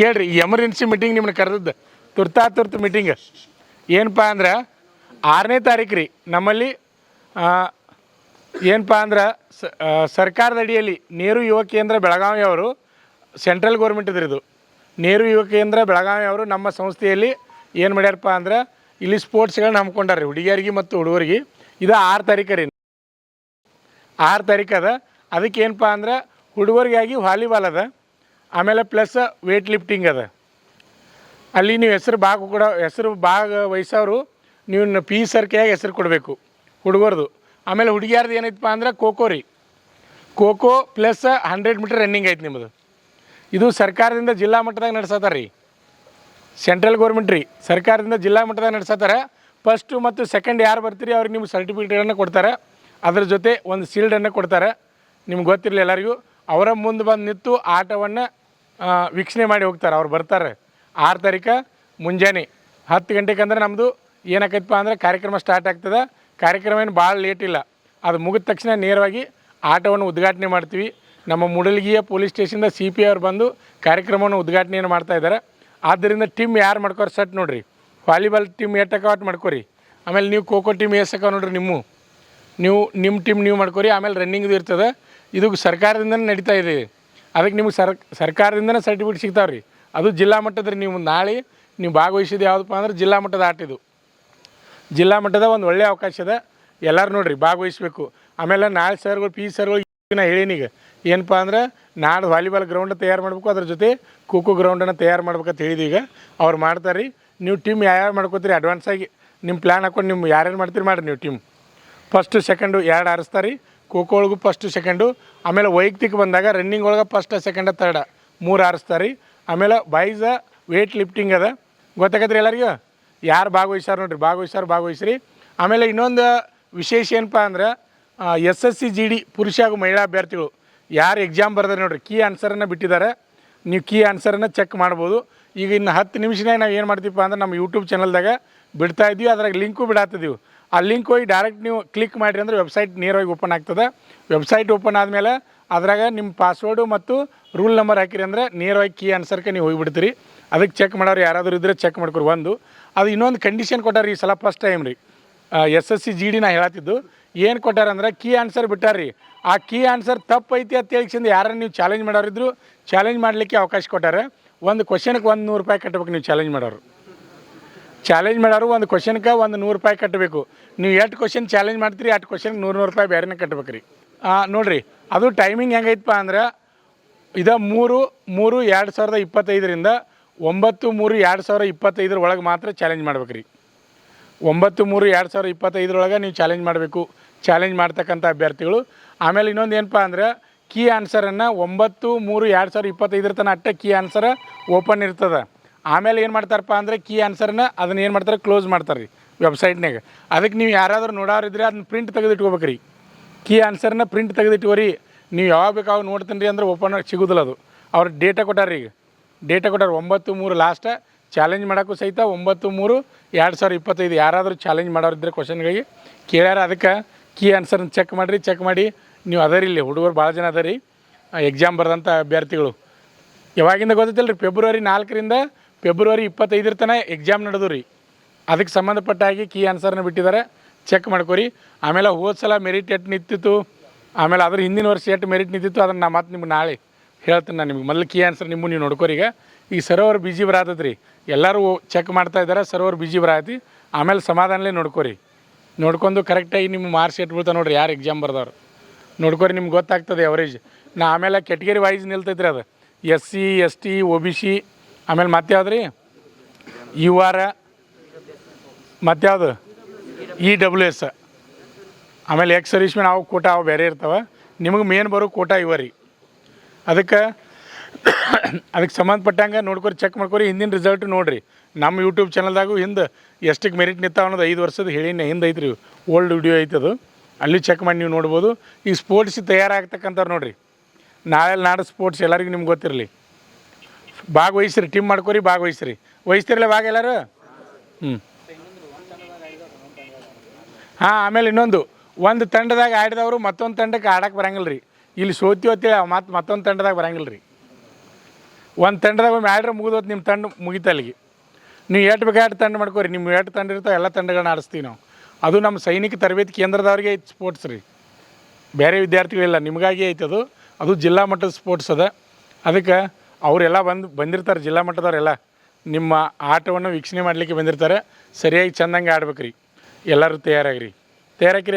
ಕೇಳ್ರಿ, emergency meeting ನಿಮ್ಮನ್ನ ಕರೆದದ್ದು, ತುರ್ತು ಮೀಟಿಂಗ್ ಏನಪ್ಪ ಅಂದ್ರೆ 6ನೇ ತಾರೀಕು ರೀ. ನಮ್ಮಲ್ಲಿ ಏನಪ್ಪ ಅಂದ್ರೆ ಸರ್ಕಾರದ ಅಡಿಯಲ್ಲಿ ನೆಹರು ಯುವ ಕೇಂದ್ರ ಬೆಳಗಾವಿ ಅವರು, ಸೆಂಟ್ರಲ್ ಗೌರ್ಮೆಂಟ್ ಇದ್ರದು ನೆಹರು ಯುವ ಕೇಂದ್ರ ಬೆಳಗಾವಿ ಅವರು ನಮ್ಮ ಸಂಸ್ಥೆಯಲ್ಲಿ ಏನು ಮಾಡ್ಯಾರಪ್ಪ ಅಂದ್ರೆ ಇಲ್ಲಿ ಸ್ಪೋರ್ಟ್ಸ್ಗಳನ್ನ ಹಮ್ಮಿಕೊಂಡಾರೆ ಹುಡುಗಿಯರಿಗೆ ಮತ್ತು ಹುಡುಗರಿಗೆ. ಇದು 6 ತಾರೀಕು ರೀ, 6 ತಾರೀಕು ಅದ. ಅದಕ್ಕೆ ಏನಪ್ಪ ಅಂದ್ರೆ ಹುಡುಗರಿಗಾಗಿ ವಾಲಿಬಾಲ್ ಅದ, ಆಮೇಲೆ ಪ್ಲಸ್ ವೇಟ್ ಲಿಫ್ಟಿಂಗ್ ಅದ. ಅಲ್ಲಿ ನೀವು ಹೆಸರು ಭಾಗವಹಿಸೋರು ನೀವು ಪಿ ಸರ್ಕೆಯಾಗಿ ಹೆಸರು ಕೊಡಬೇಕು ಹುಡುಗರದು. ಆಮೇಲೆ ಹುಡುಗಿಯಾರ್ದು ಏನೈತಪ್ಪ ಅಂದ್ರೆ ಖೋ ರೀ, ಖೋ ಪ್ಲಸ್ 100 ಮೀಟರ್ ರನ್ನಿಂಗ್ ಐತೆ ನಿಮ್ಮದು. ಇದು ಸರ್ಕಾರದಿಂದ ಜಿಲ್ಲಾ ಮಟ್ಟದಾಗ ನಡೆಸತ್ತಾರೆ ರೀ, ಸೆಂಟ್ರಲ್ ಗೌರ್ಮೆಂಟ್ ರೀ, ಸರ್ಕಾರದಿಂದ ಜಿಲ್ಲಾ ಮಟ್ಟದಾಗ ನಡೆಸತ್ತಾರೆ. ಫಸ್ಟು ಮತ್ತು ಸೆಕೆಂಡ್ ಯಾರು ಬರ್ತೀರಿ ಅವ್ರಿಗೆ ನಿಮ್ಗೆ ಸರ್ಟಿಫಿಕೇಟನ್ನು ಕೊಡ್ತಾರೆ, ಅದ್ರ ಜೊತೆ ಒಂದು ಶೀಲ್ಡನ್ನು ಕೊಡ್ತಾರೆ. ನಿಮ್ಗೆ ಗೊತ್ತಿರಲಿ ಎಲ್ಲರಿಗೂ. ಅವರ ಮುಂದೆ ಬಂದು ನಿಂತು ಆಟವನ್ನು ವೀಕ್ಷಣೆ ಮಾಡಿ ಹೋಗ್ತಾರೆ. ಅವ್ರು ಬರ್ತಾರೆ 6 ತಾರೀಕು ಮುಂಜಾನೆ 10 ಗಂಟೆಗೆ. ಅಂದ್ರೆ ನಮ್ಮದು ಏನಾಕೈತಪ್ಪ ಅಂದ್ರೆ ಕಾರ್ಯಕ್ರಮ ಸ್ಟಾರ್ಟ್ ಆಗ್ತದೆ. ಕಾರ್ಯಕ್ರಮ ಏನು ಭಾಳ ಲೇಟ್ ಇಲ್ಲ, ಅದು ಮುಗಿದ ತಕ್ಷಣ ನೇರವಾಗಿ ಆಟವನ್ನು ಉದ್ಘಾಟನೆ ಮಾಡ್ತೀವಿ. ನಮ್ಮ ಮೂಡಲಗಿಯ ಪೊಲೀಸ್ ಸ್ಟೇಷನ್ದ CP ಅವ್ರು ಬಂದು ಕಾರ್ಯಕ್ರಮವನ್ನು ಉದ್ಘಾಟನೆಯನ್ನು ಮಾಡ್ತಾಯಿದ್ದಾರೆ. ಆದ್ದರಿಂದ ಟೀಮ್ ಯಾರು ಮಾಡ್ಕೋರಿ ಸಟ್ ನೋಡಿರಿ, ವಾಲಿಬಾಲ್ ಟೀಮ್ ಏಟಕವಾಟ್ ಮಾಡ್ಕೊರಿ. ಆಮೇಲೆ ನೀವು ಖೋ ಟೀಮ್ ಏಸಕ ನೋಡಿರಿ, ನಿಮ್ಮ ಟೀಮ್ ನೀವು ಮಾಡ್ಕೊರಿ. ಆಮೇಲೆ ರನ್ನಿಂಗ್ದು ಇರ್ತದೆ. ಇದು ಸರ್ಕಾರದಿಂದನೇ ನಡೀತಾ ಇದೆ. ಅದಕ್ಕೆ ನಿಮ್ಗೆ ಸರ್ಕಾರದಿಂದನೇ ಸರ್ಟಿಫಿಕೇಟ್ ಸಿಗ್ತಾವೆ ರೀ. ಅದು ಜಿಲ್ಲಾ ಮಟ್ಟದ. ನೀವು ನಾಳೆ ನೀವು ಭಾಗವಹಿಸಿದ್ದು ಯಾವುದಪ್ಪ ಅಂದ್ರೆ ಜಿಲ್ಲಾ ಮಟ್ಟದ ಆಟ. ಇದು ಜಿಲ್ಲಾ ಮಟ್ಟದ ಒಂದು ಒಳ್ಳೆಯ ಅವಕಾಶ ಇದೆ, ಎಲ್ಲರೂ ನೋಡಿರಿ ಭಾಗವಹಿಸ್ಬೇಕು. ಆಮೇಲೆ ನಾಳೆ ಸರ್ಗಳು ಪಿ ಸರ್ಗಳು ನಾ ಹೇಳೀನೀಗ ಏನಪ್ಪ ಅಂದ್ರೆ ನಾಳೆ ವಾಲಿಬಾಲ್ ಗ್ರೌಂಡ್ ತಯಾರು ಮಾಡಬೇಕು, ಅದ್ರ ಜೊತೆ ಖೋ ಗ್ರೌಂಡನ್ನು ತಯಾರು ಮಾಡ್ಬೇಕಂತ ಹೇಳಿದ್ವಿ. ಈಗ ಅವ್ರು ಮಾಡ್ತಾರೆ ರೀ. ನೀವು ಟೀಮ್ ಯಾರ್ಯಾರು ಮಾಡ್ಕೋತೀರಿ ಅಡ್ವಾನ್ಸಾಗಿ ನಿಮ್ಮ ಪ್ಲ್ಯಾನ್ ಹಾಕ್ಕೊಂಡು ನಿಮ್ಮ ಯಾರ್ಯಾರು ಮಾಡ್ತೀರಿ ಮಾಡಿರಿ. ನೀವು ಟೀಮ್ ಫಸ್ಟು ಸೆಕೆಂಡು 2 ಆರಿಸ್ತಾರೆ. ಖೋ ಒಳಗೂ ಫಸ್ಟು ಸೆಕೆಂಡು. ಆಮೇಲೆ ವೈಯಕ್ತಿಕ ಬಂದಾಗ ರನ್ನಿಂಗ್ ಒಳಗೆ ಫಸ್ಟ್ ಸೆಕೆಂಡ ಥರ್ಡ 3 ಆರಿಸ್ತಾರೆ. ಆಮೇಲೆ ಬಾಯ್ಸ ವೇಟ್ ಲಿಫ್ಟಿಂಗ್ ಅದ, ಗೊತ್ತಾಗತ್ರಿ ಎಲ್ಲರಿಗೂ. ಯಾರು ಭಾಗವಹಿಸ್ಯಾರ ನೋಡಿರಿ, ಭಾಗವಹಿಸ್ರಿ. ಆಮೇಲೆ ಇನ್ನೊಂದು ವಿಶೇಷ ಏನಪ್ಪ ಅಂದ್ರೆ SSC GD ಪುರುಷ ಹಾಗೂ ಮಹಿಳಾ ಅಭ್ಯರ್ಥಿಗಳು ಯಾರು ಎಕ್ಸಾಮ್ ಬರ್ದಾರೆ ನೋಡಿರಿ, ಕೀ ಆನ್ಸರನ್ನು ಬಿಟ್ಟಿದ್ದಾರೆ. ನೀವು ಕೀ ಆನ್ಸರನ್ನು ಚೆಕ್ ಮಾಡ್ಬೋದು. ಈಗ ಇನ್ನು 10 ನಿಮಿಷನಾಗ ನಾವು ಏನು ಮಾಡ್ತೀವಪ್ಪ ಅಂದ್ರೆ ನಮ್ಮ ಯೂಟ್ಯೂಬ್ ಚಾನಲ್ದಾಗ ಬಿಡ್ತಾಯಿದ್ವಿ, ಅದ್ರಾಗ ಲಿಂಕು ಬಿಡಾತಿದ್ದೀವಿ. ಆ ಲಿಂಕ್ ಹೋಗಿ ಡೈರೆಕ್ಟ್ ನೀವು ಕ್ಲಿಕ್ ಮಾಡಿರಿ ಅಂದ್ರೆ ವೆಬ್ಸೈಟ್ ನೇರವಾಗಿ ಓಪನ್ ಆಗ್ತದೆ. ವೆಬ್ಸೈಟ್ ಓಪನ್ ಆದಮೇಲೆ ಅದ್ರಾಗ ನಿಮ್ಮ ಪಾಸ್ವರ್ಡು ಮತ್ತು ರೂಲ್ ನಂಬರ್ ಹಾಕಿರಿ ಅಂದರೆ ನೇರವಾಗಿ ಕೀ ಆನ್ಸರ್ಗೆ ನೀವು ಹೋಗಿಬಿಡ್ತೀರಿ. ಅದಕ್ಕೆ ಚೆಕ್ ಮಾಡೋರು ಯಾರಾದರೂ ಇದ್ದರೆ ಚೆಕ್ ಮಾಡ್ಕೊರಿ. ಅದು ಇನ್ನೊಂದು ಕಂಡೀಷನ್ ಕೊಟ್ಟಾರ ಈ ಸಲ ಫಸ್ಟ್ ಟೈಮ್ ರೀ. SSC GD ನಾ ಹೇಳತ್ತಿದ್ದು ಏನು ಕೊಟ್ಟಾರಂದ್ರೆ ಕೀ ಆನ್ಸರ್ ಬಿಟ್ಟಾರ್ರಿ. ಆ ಕೀ ಆನ್ಸರ್ ತಪ್ಪು ಐತಿ ಅಂತ ಹೇಳಿಸಿಂದ ಯಾರು ನೀವು ಚಾಲೆಂಜ್ ಮಾಡೋರಿದ್ರು ಚಾಲೆಂಜ್ ಮಾಡಲಿಕ್ಕೆ ಅವಕಾಶ ಕೊಟ್ಟಾರೆ. ಒಂದು ಕ್ವಶನ್ಗೆ 100 ರೂಪಾಯಿ ಕಟ್ಟಬೇಕು. ನೀವು ಚಾಲೆಂಜ್ ಮಾಡೋರು ಒಂದು ಕ್ವಶನ್ಗೆ 100 ರೂಪಾಯಿ ಕಟ್ಟಬೇಕು. ನೀವು ಎಷ್ಟು ಕ್ವಶನ್ ಚಾಲೆಂಜ್ ಮಾಡ್ತೀರಿ ಅಷ್ಟು ಕ್ವಶನ್ಗೆ 100 ರೂಪಾಯಿ ಬೇರೆನೇ ಕಟ್ಟಬೇಕು ರೀ. ನೋಡಿರಿ, ಅದು ಟೈಮಿಂಗ್ ಹೆಂಗೈತಪ್ಪ ಅಂದ್ರೆ ಇದು 3/3/2025ರಿಂದ 9/3/2025 ಒಳಗೆ ಮಾತ್ರ ಚಾಲೆಂಜ್ ಮಾಡ್ಬೇಕು ರೀ. 9/3/2025 ನೀವು ಚಾಲೆಂಜ್ ಮಾಡಬೇಕು, ಚಾಲೆಂಜ್ ಮಾಡ್ತಕ್ಕಂಥ ಅಭ್ಯರ್ಥಿಗಳು. ಆಮೇಲೆ ಇನ್ನೊಂದು ಏನಪ್ಪ ಅಂದ್ರೆ ಕೀ ಆನ್ಸರನ್ನು 9/3/2025 ತನಕ ಅಷ್ಟೇ ಕೀ ಆನ್ಸರ್ ಓಪನ್ ಇರ್ತದೆ. ಆಮೇಲೆ ಏನು ಮಾಡ್ತಾರಪ್ಪ ಅಂದರೆ ಕೀ ಆನ್ಸರನ್ನ ಅದನ್ನು ಏನು ಮಾಡ್ತಾರೆ, ಕ್ಲೋಸ್ ಮಾಡ್ತಾರೆ ರೀ ವೆಬ್ಸೈಟ್ನಾಗ. ಅದಕ್ಕೆ ನೀವು ಯಾರಾದರೂ ನೋಡೋರಿದ್ರೆ ಅದನ್ನ ಪ್ರಿಂಟ್ ತೆಗೆದಿಟ್ಕೋಬೇಕು ರೀ. ಕೀ ಆನ್ಸರ್ನ ಪ್ರಿಂಟ್ ತೆಗೆದಿಟ್ಕೋರಿ. ನೀವು ಯಾವಾಗ ಬೇಕಾವಾಗ ನೋಡ್ತೀನಿ ರೀ ಅಂದ್ರೆ ಓಪನ್ ಸಿಗೋದಿಲ್ಲ. ಅದು ಅವ್ರು ಡೇಟಾ ಕೊಟ್ಟಾರ. ಈಗ ಡೇಟಾ ಕೊಟ್ಟಾರ 9/3 ಲಾಸ್ಟ್. ಚಾಲೆಂಜ್ ಮಾಡೋಕ್ಕೂ ಸಹಿತ 9/3/2025 ಯಾರಾದರೂ ಚಾಲೆಂಜ್ ಮಾಡೋರಿದ್ದರೆ ಕ್ವಶನ್ಗಳಿಗೆ ಕೇಳ್ಯಾರ. ಅದಕ್ಕೆ ಕೀ ಆನ್ಸರ್ನ ಚೆಕ್ ಮಾಡಿ ನೀವು ಅದರಿ. ಇಲ್ಲಿ ಹುಡುಗರು ಭಾಳ ಜನ ಅದ ರೀ ಎಕ್ಸಾಮ್ ಬರೆದಂಥ ಅಭ್ಯರ್ಥಿಗಳು. ಯಾವಾಗಿಂದ ಗೊತ್ತಿಲ್ಲ ರೀ, ಫೆಬ್ರವರಿ 4ರಿಂದ ಫೆಬ್ರವರಿ 25 ತನಕ ಎಕ್ಸಾಮ್ ನಡೆದು ರೀ. ಅದಕ್ಕೆ ಸಂಬಂಧಪಟ್ಟ ಹಾಗೆ ಕೀ ಆನ್ಸರ್ನ ಬಿಟ್ಟಿದ್ದಾರೆ, ಚೆಕ್ ಮಾಡ್ಕೊರಿ. ಆಮೇಲೆ ಹೋದ ಸಲ ಮೆರಿಟ್ ಎಷ್ಟು ನಿಂತಿತ್ತು, ಆಮೇಲೆ ಅದ್ರ ಹಿಂದಿನ ವರ್ಷ ಎಷ್ಟು ಮೆರಿಟ್ ನಿಂತಿತ್ತು ಅದನ್ನು ನಾನು ಮತ್ತೆ ನಿಮ್ಗೆ ನಾಳೆ ಹೇಳ್ತೀನಿ. ನಾನು ನಿಮ್ಗೆ ಮೊದಲು ಕೀ ಆನ್ಸರ್ ನೀವು ನೋಡ್ಕೊರಿ. ಈಗ ಸರ್ವರ್ ಬಿಜಿ ಬರತ್ತದ ರೀ, ಎಲ್ಲರೂ ಚೆಕ್ ಮಾಡ್ತಾಯಿದ್ದಾರೆ. ಸರ್ವರ್ ಬಿಜಿ ಬರತ್ತಿ. ಆಮೇಲೆ ಸಮಾಧಾನಲೇ ನೋಡ್ಕೊಂಡು ಕರೆಕ್ಟಾಗಿ ನಿಮ್ಮ ಮಾರ್ಕ್ಸ್ ಎಷ್ಟು ಬೀಳ್ತಾ ನೋಡಿರಿ. ಯಾರು ಎಕ್ಸಾಮ್ ಬರ್ದವ್ರು ನೋಡ್ಕೊರಿ, ನಿಮ್ಗೆ ಗೊತ್ತಾಗ್ತದೆ ಎವರೇಜ್. ಆಮೇಲೆ ಕೆಟಗರಿ ವೈಸ್ ನಿಲ್ತೈತ್ರಿ. ಅದು SC ST OBC, ಆಮೇಲೆ ಮತ್ತೆ ಯಾವ್ದು ರೀ UR, ಮತ್ತು ಯಾವುದು EWS, ಆಮೇಲೆ ಎಕ್ಸ್ ಸರ್ವಿಸ್ಮೆನ್. ಅವು ಕೋಟ ಅವು ಬೇರೆ ಇರ್ತಾವೆ. ನಿಮಗೆ ಮೇನ್ ಬರೋ ಕೋಟ ಇವ ರೀ. ಅದಕ್ಕೆ ಸಂಬಂಧಪಟ್ಟಂಗೆ ನೋಡ್ಕೊರಿ, ಚೆಕ್ ಮಾಡ್ಕೊರಿ. ಹಿಂದಿನ ರಿಸಲ್ಟ್ ನೋಡಿರಿ. ನಮ್ಮ ಯೂಟ್ಯೂಬ್ ಚಾನಲ್ದಾಗೂ ಹಿಂದೆ ಎಷ್ಟಕ್ಕೆ ಮೆರಿಟ್ ನಿಂತಾವ ಅನ್ನೋದು 5 ವರ್ಷದ ಹೇಳಿನ ಹಿಂದೆ ಐತ್ರಿ, ಓಲ್ಡ್ ವಿಡಿಯೋ ಐತದು. ಅಲ್ಲಿ ಚೆಕ್ ಮಾಡಿ ನೀವು ನೋಡ್ಬೋದು. ಈ ಸ್ಪೋರ್ಟ್ಸಿಗೆ ತಯಾರಾಗ್ತಕ್ಕಂಥವ್ರು ನೋಡಿರಿ, ನಾಳೆ ಸ್ಪೋರ್ಟ್ಸ್ ಎಲ್ಲರಿಗೂ ನಿಮ್ಗೆ ಗೊತ್ತಿರಲಿ. ಭಾಗವಹಿಸ್ರಿ, ಟೀಮ್ ಮಾಡ್ಕೊರಿ, ವಹಿಸ್ತಿರಲ್ಲ ಭಾಗ ಎಲ್ಲರೂ. ಆಮೇಲೆ ಇನ್ನೊಂದು, ಒಂದು ತಂಡದಾಗ ಆಡಿದವರು ಮತ್ತೊಂದು ತಂಡಕ್ಕೆ ಆಡೋಕ್ಕೆ ಬರಂಗಿಲ್ಲ ರೀ. ಇಲ್ಲಿ ಸೋತಿ ಹೊತ್ತೇಳಿ ಮತ್ತೊಂದು ತಂಡದಾಗ ಬರಂಗಿಲ್ಲ ರೀ. ಒಂದು ತಂಡದಾಗ ಒಮ್ಮೆ ಆಡ್ರೆ ಮುಗಿದೋದು ನಿಮ್ಮ ತಂಡ ಮುಗಿತ ಅಲ್ಲಿಗೆ. ನೀವು ಎಷ್ಟು ಬೇಕಾದ್ರೆ ತಂಡ ಮಾಡ್ಕೋರಿ, ನಿಮ್ಮ ಎಷ್ಟು ತಂಡ ಇರ್ತಾವೆ ಎಲ್ಲ ತಂಡಗಳನ್ನ ಆಡಿಸ್ತೀವಿ ನಾವು. ಅದು ನಮ್ಮ ಸೈನಿಕ ತರಬೇತಿ ಕೇಂದ್ರದವ್ರಿಗೆ ಐತೆ ಸ್ಪೋರ್ಟ್ಸ್ ರೀ, ಬೇರೆ ವಿದ್ಯಾರ್ಥಿಗಳಿಲ್ಲ, ನಿಮಗಾಗಿ ಐತೆ ಅದು. ಅದು ಜಿಲ್ಲಾ ಮಟ್ಟದ ಸ್ಪೋರ್ಟ್ಸ್ ಅದ. ಅದಕ್ಕೆ ಅವರೆಲ್ಲ ಬಂದಿರ್ತಾರೆ, ಜಿಲ್ಲಾ ಮಟ್ಟದವರೆಲ್ಲ ನಿಮ್ಮ ಆಟವನ್ನು ವೀಕ್ಷಣೆ ಮಾಡಲಿಕ್ಕೆ ಬಂದಿರ್ತಾರೆ. ಸರಿಯಾಗಿ ಚೆಂದಂಗೆ ಆಡ್ಬೇಕ್ರಿ, ಎಲ್ಲರೂ ತಯಾರಾಗಿರಿ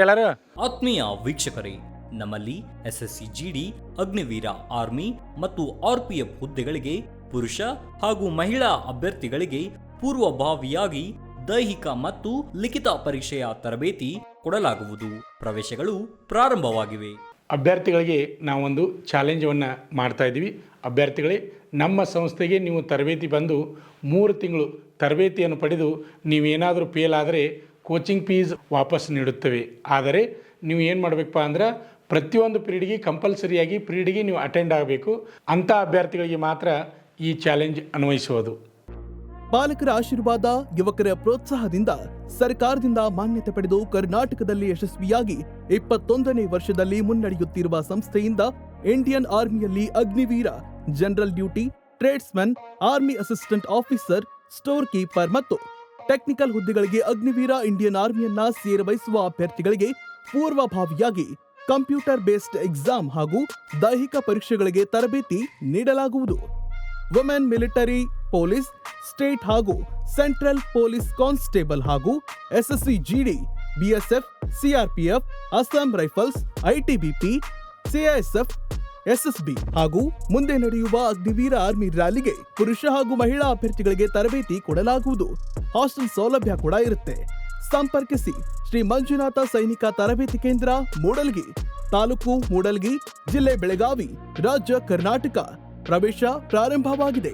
ಎಲ್ಲರೂ. ಆತ್ಮೀಯ ವೀಕ್ಷಕರೇ, ನಮ್ಮಲ್ಲಿ SSC GD, ಅಗ್ನಿವೀರ ಆರ್ಮಿ ಮತ್ತು RPF ಹುದ್ದೆಗಳಿಗೆ ಪುರುಷ ಹಾಗೂ ಮಹಿಳಾ ಅಭ್ಯರ್ಥಿಗಳಿಗೆ ಪೂರ್ವಭಾವಿಯಾಗಿ ದೈಹಿಕ ಮತ್ತು ಲಿಖಿತ ಪರೀಕ್ಷೆಯ ತರಬೇತಿ ಕೊಡಲಾಗುವುದು. ಪ್ರವೇಶಗಳು ಪ್ರಾರಂಭವಾಗಿವೆ. ಅಭ್ಯರ್ಥಿಗಳಿಗೆ ನಾವೊಂದು ಚಾಲೆಂಜನ್ನು ಮಾಡ್ತಾ ಇದ್ದೀವಿ. ಅಭ್ಯರ್ಥಿಗಳೇ, ನಮ್ಮ ಸಂಸ್ಥೆಗೆ ನೀವು ತರಬೇತಿ ಬಂದು 3 ತಿಂಗಳು ತರಬೇತಿಯನ್ನು ಪಡೆದು ನೀವೇನಾದರೂ ಫೇಲ್ ಆದರೆ ಕೋಚಿಂಗ್ ಫೀಸ್ ವಾಪಸ್ ನೀಡುತ್ತೇವೆ. ಆದರೆ ನೀವು ಏನು ಮಾಡಬೇಕಪ್ಪ ಅಂದ್ರೆ ಪ್ರತಿಯೊಂದು ಪೀರಿಯಡ್ಗೆ ಕಂಪಲ್ಸರಿಯಾಗಿ ಪೀರಿಯಡ್ಗೆ ನೀವು ಅಟೆಂಡ್ ಆಗಬೇಕು. ಅಂಥ ಅಭ್ಯರ್ಥಿಗಳಿಗೆ ಮಾತ್ರ ಈ ಚಾಲೆಂಜ್ ಅನ್ವಯಿಸುವುದು. ಪಾಲಕರ ಆಶೀರ್ವಾದ, ಯುವಕರ ಪ್ರೋತ್ಸಾಹದಿಂದ ಸರ್ಕಾರದಿಂದ ಮಾನ್ಯತೆ ಪಡೆದು ಕರ್ನಾಟಕದಲ್ಲಿ ಯಶಸ್ವಿಯಾಗಿ 21ನೇ ವರ್ಷದಲ್ಲಿ ಮುನ್ನಡೆಯುತ್ತಿರುವ ಸಂಸ್ಥೆಯಿಂದ ಇಂಡಿಯನ್ ಆರ್ಮಿಯಲ್ಲಿ Agniveer, general duty, tradesman, army assistant officer, store keeper ಮತ್ತು ಟೆಕ್ನಿಕಲ್ ಹುದ್ದೆಗಳಿಗೆ ಅಗ್ನಿವೀರ ಇಂಡಿಯನ್ ಆರ್ಮಿಯನ್ನ ಸೇರಬಯಸುವ ಅಭ್ಯರ್ಥಿಗಳಿಗೆ ಪೂರ್ವಭಾವಿಯಾಗಿ ಕಂಪ್ಯೂಟರ್ ಬೇಸ್ಡ್ ಎಕ್ಸಾಮ್ ಹಾಗೂ ದೈಹಿಕ ಪರೀಕ್ಷೆಗಳಿಗೆ ತರಬೇತಿ ನೀಡಲಾಗುವುದು. ವುಮೆನ್ ಮಿಲಿಟರಿ, ಪೊಲೀಸ್, ಸ್ಟೇಟ್ ಹಾಗೂ ಸೆಂಟ್ರಲ್ ಪೊಲೀಸ್ ಕಾನ್ಸ್ಟೇಬಲ್ ಹಾಗೂ SSC GD, BSF, CRPF, Assam rifles, ITBP, CISF, SSB ಹಾಗೂ ಮುಂದೆ ನಡೆಯುವ ಅಗ್ನಿವೀರ ಆರ್ಮಿ ರ್ಯಾಲಿಗೆ ಪುರುಷ ಹಾಗೂ ಮಹಿಳಾ ಅಭ್ಯರ್ಥಿಗಳಿಗೆ ತರಬೇತಿ ಕೊಡಲಾಗುವುದು. ಹಾಸ್ಟೆಲ್ ಸೌಲಭ್ಯ ಕೂಡ ಇರುತ್ತೆ. ಸಂಪರ್ಕಿಸಿ ಶ್ರೀ ಮಂಜುನಾಥ ಸೈನಿಕ ತರಬೇತಿ ಕೇಂದ್ರ, ಮೂಡಲ್ಗಿ, ತಾಲೂಕು ಮೂಡಲ್ಗಿ, ಜಿಲ್ಲೆ ಬೆಳಗಾವಿ, ರಾಜ್ಯ ಕರ್ನಾಟಕ. ಪ್ರವೇಶ ಪ್ರಾರಂಭವಾಗಿದೆ.